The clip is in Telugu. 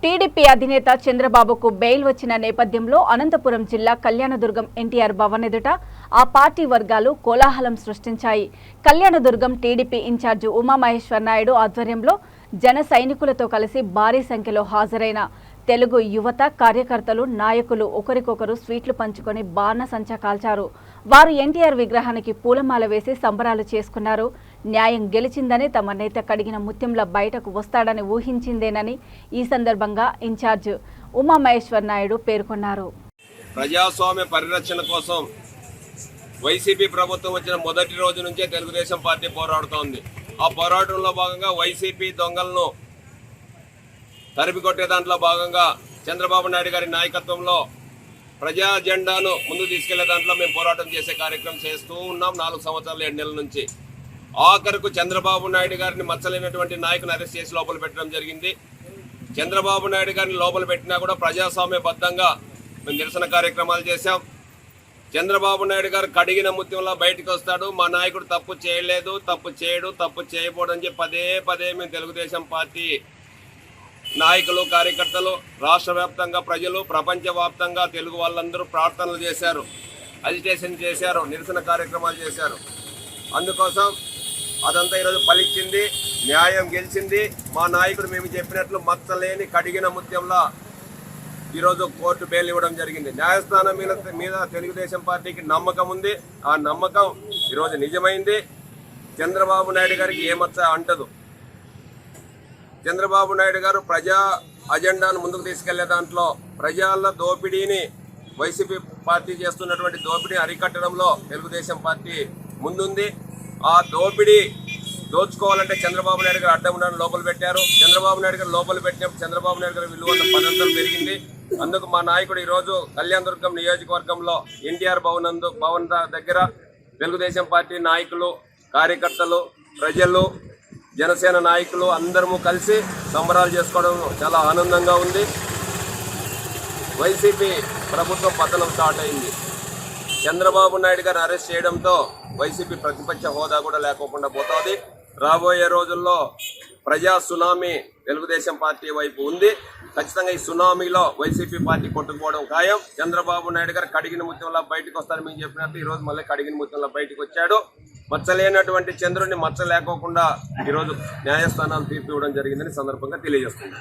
టీడీపీ అధినేత చంద్రబాబుకు బెయిల్ వచ్చిన నేపథ్యంలో అనంతపురం జిల్లా కళ్యాణదుర్గం ఎన్టీఆర్ భవన్ ఎదుట ఆ పార్టీ వర్గాలు కోలాహలం సృష్టించాయి. కళ్యాణదుర్గం టీడీపీ ఇన్ఛార్జి ఉమామహేశ్వర్ నాయుడు ఆధ్వర్యంలో జన సైనికులతో కలిసి భారీ సంఖ్యలో హాజరైన తెలుగు యువత కార్యకర్తలు నాయకులు ఒకరికొకరు స్వీట్లు పంచుకొని బాణసంచా కాల్చారు. వారు ఎన్టీఆర్ విగ్రహానికి పూలమాల వేసి సంబరాలు చేసుకున్నారు. న్యాయం గెలిచిందని తమ నేత కడిగిన ముత్యంలా బయటకు వస్తాడని ఊహించిందేనని ఈ సందర్భంగా ఇన్ఛార్జ్ ఉమామహేశ్వర్ నాయుడు పేర్కొన్నారు. ప్రజాస్వామ్య పరిరక్షణ కోసం వైసీపీ ప్రభుత్వం వచ్చిన మొదటి రోజు నుంచే తెలుగుదేశం పార్టీ పోరాడుతోంది. ఆ పోరాటంలో భాగంగా వైసీపీ దొంగలను తరిమికొట్టే దాంట్లో భాగంగా చంద్రబాబు నాయుడు గారి నాయకత్వంలో ప్రజా అజెండాను ముందుకు తీసుకెళ్లే దాంట్లో మేము పోరాటం చేసే కార్యక్రమం చేస్తూ ఉన్నాం 4 సంవత్సరాలు 7 నెలల నుంచి. ఆఖరకు చంద్రబాబు నాయుడు గారిని మచ్చలేనటువంటి నాయకుని అరెస్ట్ చేసి లోపల పెట్టడం జరిగింది. చంద్రబాబు నాయుడు గారిని లోపల పెట్టినా కూడా ప్రజాస్వామ్యబద్ధంగా మేము నిరసన కార్యక్రమాలు చేశాం. చంద్రబాబు నాయుడు గారు కడిగిన ముత్యంలో బయటకు వస్తాడు, మా నాయకుడు తప్పు చేయలేదు, తప్పు చేయడు, తప్పు చేయకూడదని చెప్పి పదే పదే మేము తెలుగుదేశం పార్టీ నాయకులు కార్యకర్తలు రాష్ట్ర వ్యాప్తంగా ప్రజలు ప్రపంచవ్యాప్తంగా తెలుగు వాళ్ళందరూ ప్రార్థనలు చేశారు, అజిటేషన్ చేశారు, నిరసన కార్యక్రమాలు చేశారు. అందుకోసం అదంతా ఈరోజు ఫలించింది, న్యాయం గెలిచింది. మా నాయకుడు మేము చెప్పినట్లు మచ్చలేని కడిగిన ముత్యంలా ఈరోజు కోర్టు బెయిల్ ఇవ్వడం జరిగింది. న్యాయస్థానం మీద తెలుగుదేశం పార్టీకి నమ్మకం ఉంది. ఆ నమ్మకం ఈరోజు నిజమైంది. చంద్రబాబు నాయుడు గారికి ఏ మచ్చ అంటదు. చంద్రబాబు నాయుడు గారు ప్రజా అజెండాను ముందుకు తీసుకెళ్లే దాంట్లో ప్రజల దోపిడీని వైసీపీ పార్టీ చేస్తున్నటువంటి దోపిడీని అరికట్టడంలో తెలుగుదేశం పార్టీ ముందుంది. ఆ దోపిడీ దోచుకోవాలంటే చంద్రబాబు నాయుడు గారు అడ్డం ఉండని లోపల పెట్టారు. చంద్రబాబు నాయుడు గారు లోపల పెట్టినప్పుడు చంద్రబాబు నాయుడు గారి విలువ పదంతం పెరిగింది. అందుకు మా నాయకుడు ఈరోజు కళ్యాణదుర్గం నియోజకవర్గంలో ఎన్టీఆర్ భవన్ దగ్గర తెలుగుదేశం పార్టీ నాయకులు, కార్యకర్తలు, ప్రజలు, జనసేన నాయకులు అందరము కలిసి సంబరాలు చేసుకోవడం చాలా ఆనందంగా ఉంది. వైసీపీ ప్రభుత్వం పతనం స్టార్ట్ అయింది. చంద్రబాబు నాయుడు గారిని అరెస్ట్ చేయడంతో వైసీపీ ప్రతిపక్ష హోదా కూడా లేకోకుండా పోతుంది. రాబోయే రోజుల్లో ప్రజా సునామీ తెలుగుదేశం పార్టీ వైపు ఉంది. ఖచ్చితంగా ఈ సునామీలో వైసీపీ పార్టీ కొట్టుకుపోవడం ఖాయం. చంద్రబాబు నాయుడు గారు కడిగిన ముత్యంలో బయటకు వస్తారని మేము చెప్పినట్టు ఈరోజు మళ్ళీ కడిగిన ముత్యంలో బయటకు వచ్చాడు. మచ్చలేనటువంటి చంద్రుడిని మచ్చ లేకోకుండా ఈరోజు న్యాయస్థానాలు తీర్పు ఇవ్వడం జరిగిందని సందర్భంగా తెలియజేస్తుంది.